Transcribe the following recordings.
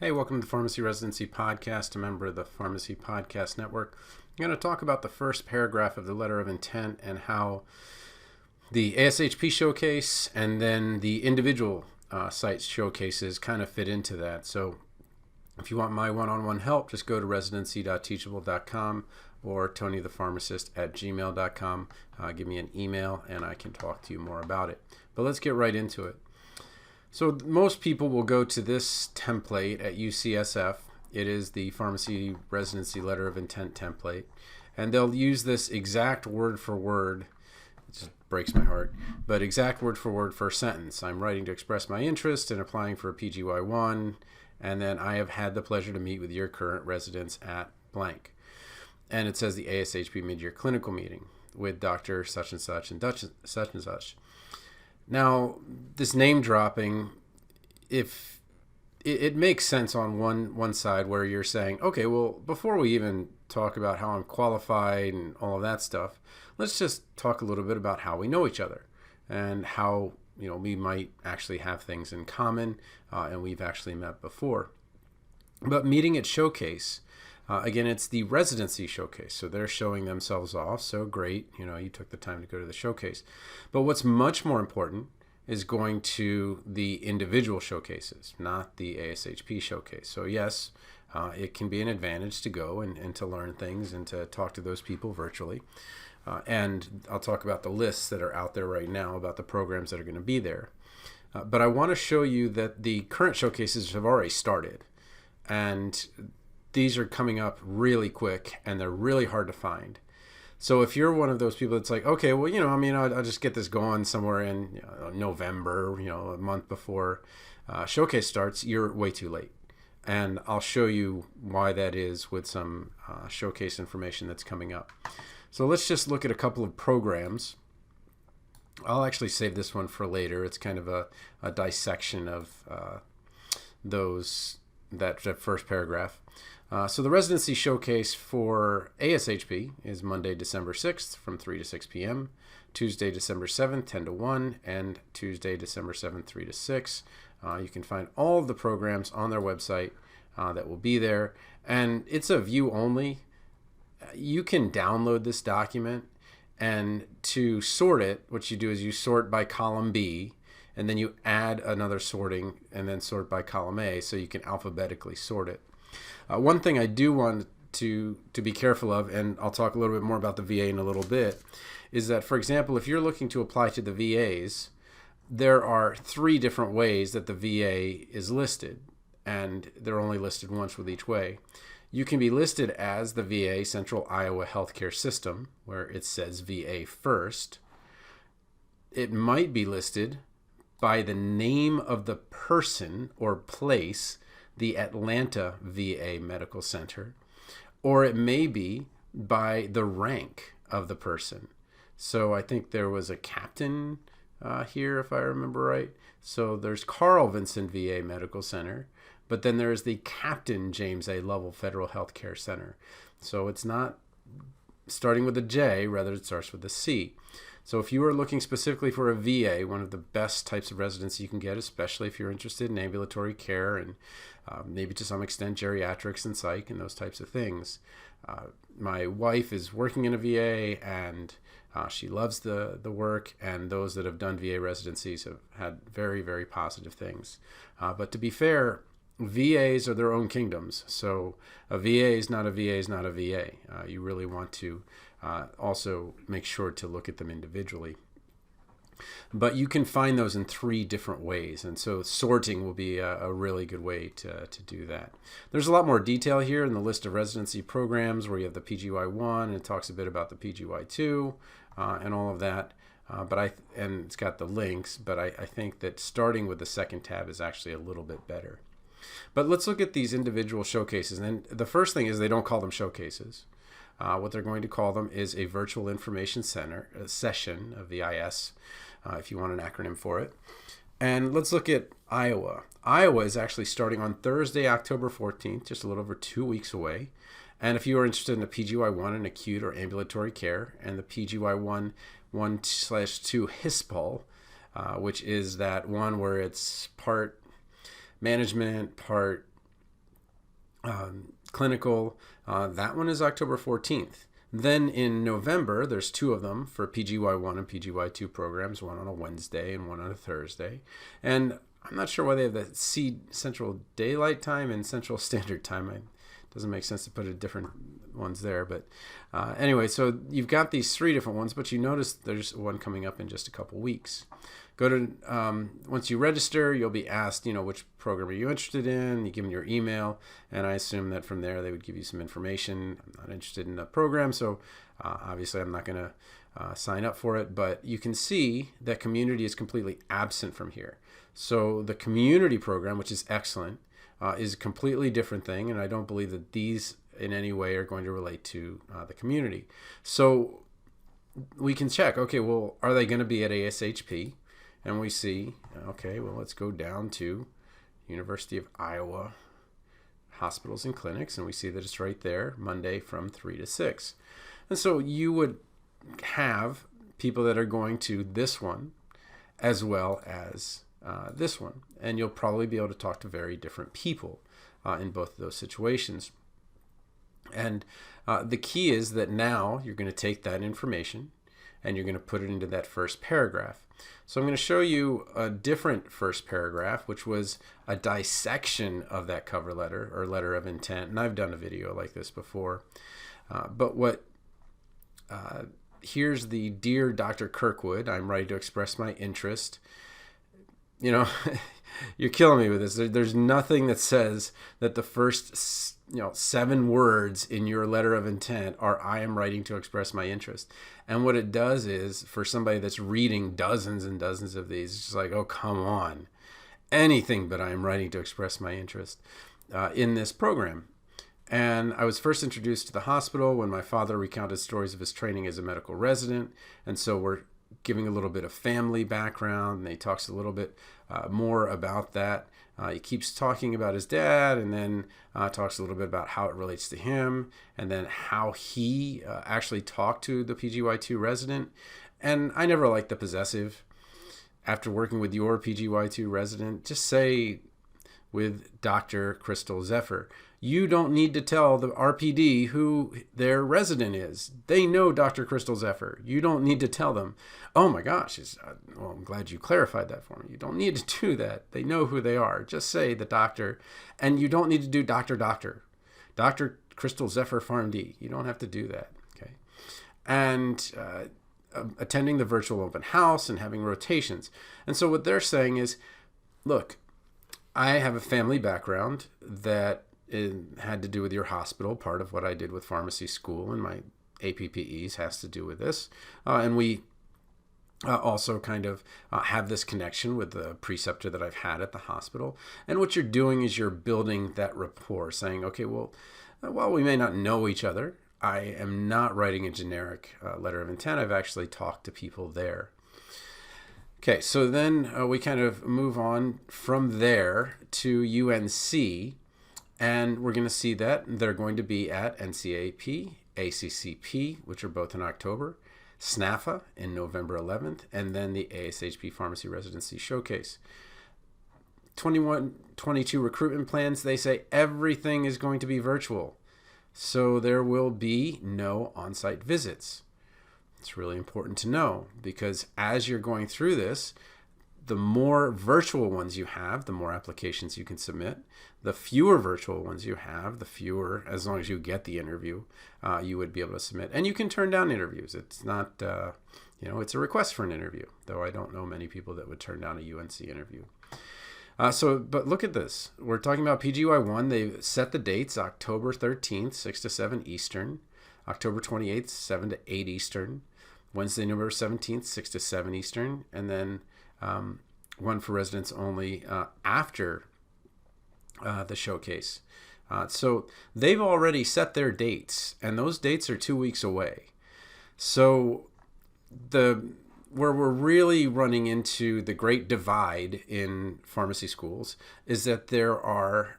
Hey, welcome to the Pharmacy Residency Podcast, a member of the Pharmacy Podcast Network. I'm going to talk about the first paragraph of the letter of intent and how the ASHP showcase and then the individual site showcases kind of fit into that. So if you want my one-on-one help, just go to residency.teachable.com or tonythepharmacist@gmail.com. Give me an email and I can talk to you more about it. But let's get right into it. So most people will go to this template at UCSF. It is the Pharmacy Residency Letter of Intent template. And they'll use this exact word for word. It just breaks my heart. But exact word for word first sentence. I'm writing to express my interest in applying for a PGY1. And then I have had the pleasure to meet with your current residents at blank. And it says the ASHP mid-year clinical meeting with Dr. such and such and such and such. Now, this name dropping, if it makes sense on one side where you're saying, okay, well, before we even talk about how I'm qualified and all of that stuff, let's just talk a little bit about how we know each other and how we might actually have things in common, and we've actually met before. But meeting at Showcase, again, it's the residency showcase, so they're showing themselves off. So great, you took the time to go to the showcase. But what's much more important is going to the individual showcases, not the ASHP showcase. So yes, it can be an advantage to go and to learn things and to talk to those people virtually. And I'll talk about the lists that are out there right now about the programs that are going to be there. But I want to show you that the current showcases have already started. And these are coming up really quick and they're really hard to find. So if you're one of those people that's like, okay, well, I'll just get this going somewhere in November, a month before Showcase starts, you're way too late. And I'll show you why that is with some Showcase information that's coming up. So let's just look at a couple of programs. I'll actually save this one for later. It's kind of a dissection of that first paragraph. So the residency showcase for ASHP is Monday, December 6th from 3 to 6 p.m., Tuesday, December 7th, 10 to 1, and Tuesday, December 7th, 3 to 6. You can find all of the programs on their website that will be there. And it's a view only. You can download this document, and to sort it, what you do is you sort by column B, and then you add another sorting and then sort by column A so you can alphabetically sort it. One thing I do want to be careful of, and I'll talk a little bit more about the VA in a little bit, is that, for example, if you're looking to apply to the VAs, there are 3 different ways that the VA is listed, and they're only listed once with each way. You can be listed as the VA Central Iowa Healthcare System, where it says VA first. It might be listed by the name of the person or place, the Atlanta VA Medical Center, or it may be by the rank of the person. So I think there was a captain here, if I remember right. So there's Carl Vinson VA Medical Center, but then there's the Captain James A. Lovell Federal Healthcare Center. So it's not starting with a J, rather it starts with a C. So if you are looking specifically for a VA, one of the best types of residency you can get, especially if you're interested in ambulatory care and maybe to some extent geriatrics and psych and those types of things. My wife is working in a VA and she loves the work, and those that have done VA residencies have had very, very positive things. But to be fair, VAs are their own kingdoms. So a VA is not a VA is not a VA. You really want to also make sure to look at them individually. But you can find those in 3 different ways, and so sorting will be a really good way to do that. There's a lot more detail here in the list of residency programs where you have the PGY1, and it talks a bit about the PGY2 and all of that. And it's got the links, but I think that starting with the second tab is actually a little bit better. But let's look at these individual showcases. And the first thing is they don't call them showcases. What they're going to call them is a virtual information center, a session, a VIS, if you want an acronym for it. And let's look at Iowa. Iowa is actually starting on Thursday, October 14th, just a little over 2 weeks away. And if you are interested in the PGY1 in acute or ambulatory care and the PGY1 1/2 HISPOL, which is that one where it's part management, part clinical. That one is October 14th. Then in November, there's two of them for PGY1 and PGY2 programs, one on a Wednesday and one on a Thursday. And I'm not sure why they have the Central Daylight Time and Central Standard Time. It doesn't make sense to put different ones there. But anyway, so you've got these three different ones, but you notice there's one coming up in just a couple weeks. Go to, once you register, you'll be asked, which program are you interested in? You give them your email, and I assume that from there they would give you some information. I'm not interested in a program, so obviously I'm not going to sign up for it, but you can see that community is completely absent from here. So the community program, which is excellent, is a completely different thing, and I don't believe that these in any way are going to relate to the community. So we can check, okay, well, are they going to be at ASHP? And we see, okay, well, let's go down to University of Iowa Hospitals and Clinics, and we see that it's right there, Monday from 3 to 6. And so you would have people that are going to this one as well as this one, and you'll probably be able to talk to very different people in both of those situations. And the key is that now you're going to take that information and you're going to put it into that first paragraph. So I'm going to show you a different first paragraph, which was a dissection of that cover letter or letter of intent. And I've done a video like this before. Here's the Dear Dr. Kirkwood, I'm ready to express my interest. You're killing me with this. There's nothing that says that the first 7 words in your letter of intent are I am writing to express my interest. And what it does is, for somebody that's reading dozens and dozens of these, it's just like, oh, come on. Anything but I am writing to express my interest in this program. And I was first introduced to the hospital when my father recounted stories of his training as a medical resident. And so we're giving a little bit of family background, and he talks a little bit more about that. He keeps talking about his dad, and then talks a little bit about how it relates to him, and then how he actually talked to the PGY2 resident. And I never liked the possessive. After working with your PGY2 resident, just say with Dr. Crystal Zephyr. You don't need to tell the RPD who their resident is. They know Dr. Crystal Zephyr. You don't need to tell them, oh my gosh, well, I'm glad you clarified that for me. You don't need to do that. They know who they are. Just say the doctor, and you don't need to do Dr. Crystal Zephyr PharmD. You don't have to do that, okay? And attending the virtual open house and having rotations. And so what they're saying is, look, I have a family background that it had to do with your hospital. Part of what I did with pharmacy school and my APPEs has to do with this. And we also kind of have this connection with the preceptor that I've had at the hospital. And what you're doing is you're building that rapport, saying, okay, well, while we may not know each other, I am not writing a generic letter of intent. I've actually talked to people there. Okay, so then we kind of move on from there to UNC. And we're going to see that they're going to be at NCAP, ACCP, which are both in October, SNAFA in November 11th, and then the ASHP Pharmacy Residency Showcase. 21-22 recruitment plans, they say everything is going to be virtual. So there will be no on-site visits. It's really important to know, because as you're going through this, the more virtual ones you have, the more applications you can submit. The fewer virtual ones you have, the fewer, as long as you get the interview, you would be able to submit. And you can turn down interviews. It's not, it's a request for an interview, though I don't know many people that would turn down a UNC interview. But look at this. We're talking about PGY1. They set the dates, October 13th, 6 to 7 Eastern, October 28th, 7 to 8 Eastern, Wednesday, November 17th, 6 to 7 Eastern, and then one for residents only after the showcase. So they've already set their dates, and those dates are 2 weeks away. So where we're really running into the great divide in pharmacy schools is that there are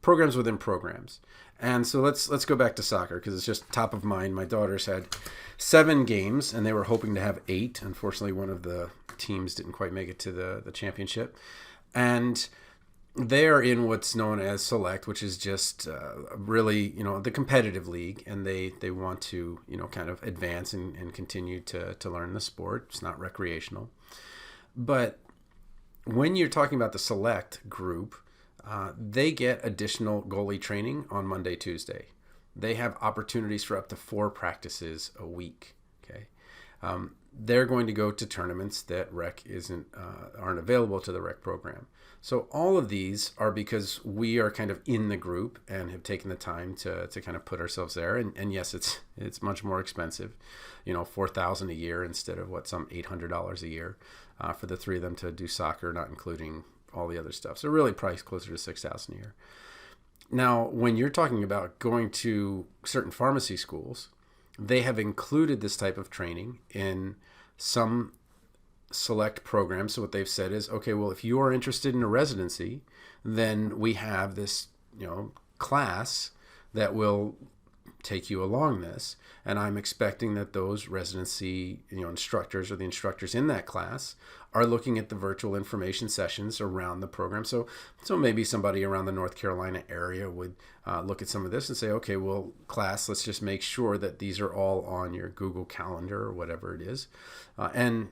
programs within programs. And so let's go back to soccer, because it's just top of mind. My daughters had 7 games, and they were hoping to have 8. Unfortunately, one of the teams didn't quite make it to the championship. And they are in what's known as Select, which is just really, the competitive league, and they want to, kind of advance and continue to learn the sport. It's not recreational. But when you're talking about the Select group, they get additional goalie training on Monday, Tuesday. They have opportunities for up to 4 practices a week. Okay. They're going to go to tournaments that rec aren't available to the rec program. So all of these are because we are kind of in the group and have taken the time to kind of put ourselves there. And yes, it's much more expensive, $4,000 a year instead of some $800 a year for the 3 of them to do soccer, not including all the other stuff. So really priced closer to $6,000 a year. Now, when you're talking about going to certain pharmacy schools, they have included this type of training in some Select programs. So what they've said is, okay, well, if you are interested in a residency, then we have this, class that will take you along this. And I'm expecting that those residency, instructors or the instructors in that class are looking at the virtual information sessions around the program. So maybe somebody around the North Carolina area would look at some of this and say, okay, well, class, let's just make sure that these are all on your Google Calendar or whatever it is. And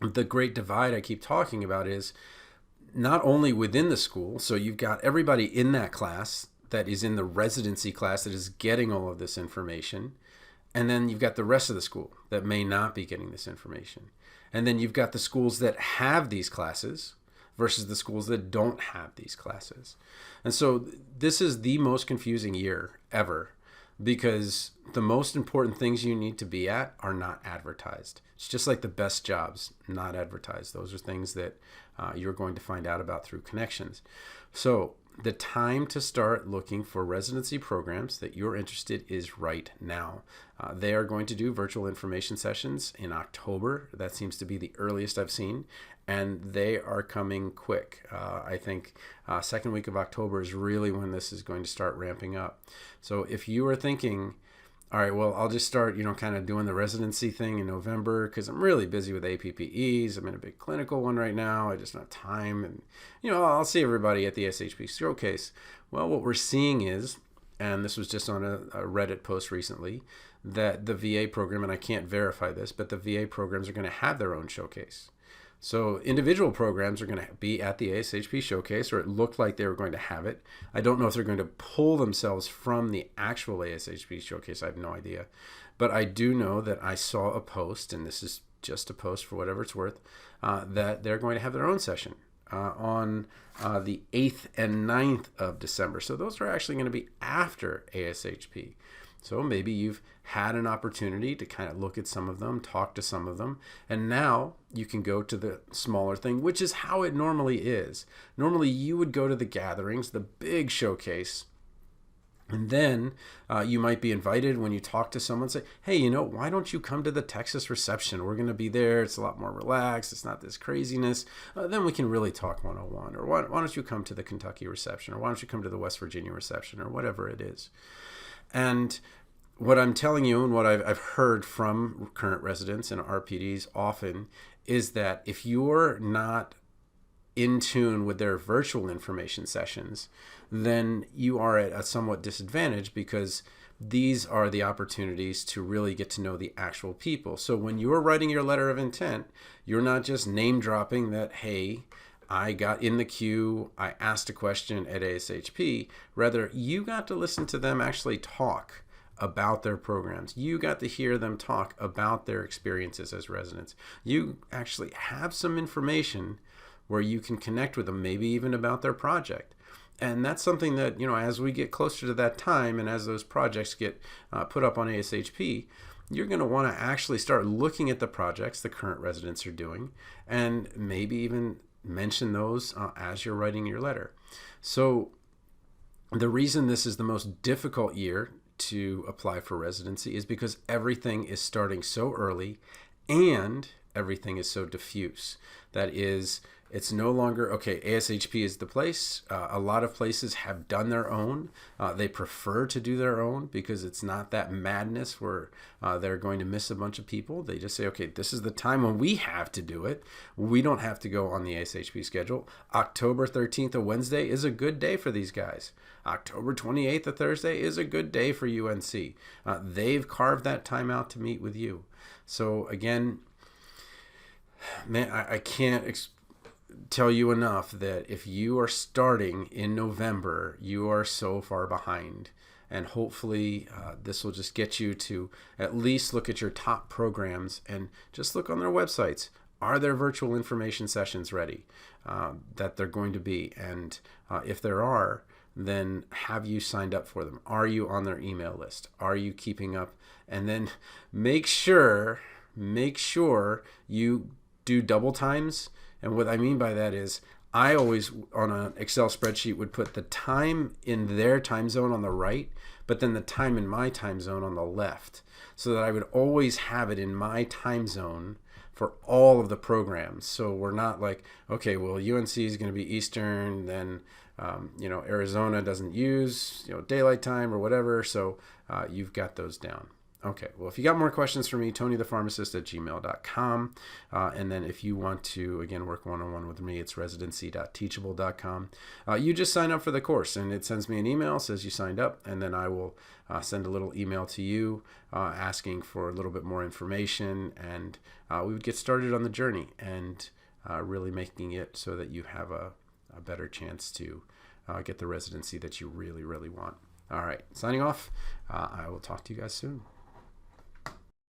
the great divide I keep talking about is not only within the school, so you've got everybody in that class that is in the residency class that is getting all of this information, and then you've got the rest of the school that may not be getting this information. And then you've got the schools that have these classes versus the schools that don't have these classes. And so this is the most confusing year ever, because the most important things you need to be at are not advertised. It's just like the best jobs, not advertised. Those are things that you're going to find out about through connections. So the time to start looking for residency programs that you're interested is right now. They are going to do virtual information sessions in October. That seems to be the earliest I've seen, and they are coming quick. I think second week of October is really when this is going to start ramping up. So if you are thinking, all right, well, I'll just start, kind of doing the residency thing in November because I'm really busy with APPEs. I'm in a big clinical one right now. I just don't have time. And, I'll see everybody at the SHP Showcase. Well, what we're seeing is, and this was just on a Reddit post recently, that the VA program, and I can't verify this, but the VA programs are going to have their own showcase. So individual programs are going to be at the ASHP Showcase, or it looked like they were going to have it. I don't know if they're going to pull themselves from the actual ASHP Showcase. I have no idea. But I do know that I saw a post, and this is just a post for whatever it's worth, that they're going to have their own session on the 8th and 9th of December. So those are actually going to be after ASHP. So maybe you've had an opportunity to kind of look at some of them, talk to some of them, and now you can go to the smaller thing, which is how it normally is. Normally you would go to the gatherings, the big showcase, and then you might be invited when you talk to someone, say, hey, why don't you come to the Texas reception? We're going to be there. It's a lot more relaxed. It's not this craziness. Then we can really talk one-on-one. Or why don't you come to the Kentucky reception? Or why don't you come to the West Virginia reception? Or whatever it is. And what I'm telling you and what I've heard from current residents and RPDs often is that if you're not in tune with their virtual information sessions, then you are at a somewhat disadvantage because these are the opportunities to really get to know the actual people. So when you're writing your letter of intent, you're not just name dropping that, hey, I got in the queue, I asked a question at ASHP. Rather, you got to listen to them actually talk about their programs. You got to hear them talk about their experiences as residents. You actually have some information where you can connect with them, maybe even about their project. And that's something that, as we get closer to that time and as those projects get put up on ASHP, you're going to want to actually start looking at the projects the current residents are doing and maybe even mention those as you're writing your letter. So the reason this is the most difficult year to apply for residency is because everything is starting so early and everything is so diffuse. That is, it's no longer, okay, ASHP is the place. A lot of places have done their own. They prefer to do their own because it's not that madness where they're going to miss a bunch of people. They just say, okay, this is the time when we have to do it. We don't have to go on the ASHP schedule. October 13th, a Wednesday, is a good day for these guys. October 28th, a Thursday, is a good day for UNC. They've carved that time out to meet with you. So again, man, I can't tell you enough that if you are starting in November, you are so far behind. And hopefully this will just get you to at least look at your top programs and just look on their websites. Are there virtual information sessions ready that they're going to be? And if there are, then have you signed up for them? Are you on their email list? Are you keeping up? And then make sure you do double times. And what I mean by that is I always, on an Excel spreadsheet, would put the time in their time zone on the right, but then the time in my time zone on the left, so that I would always have it in my time zone for all of the programs. So we're not like, okay, well, UNC is going to be Eastern, then Arizona doesn't use daylight time or whatever. So you've got those down. Okay, well, if you got more questions for me, TonyThePharmacist@gmail.com. And then if you want to, again, work one-on-one with me, it's residency.teachable.com. You just sign up for the course, and it sends me an email, says you signed up, and then I will send a little email to you asking for a little bit more information, and we would get started on the journey and really making it so that you have a better chance to get the residency that you really, really want. All right, signing off. I will talk to you guys soon.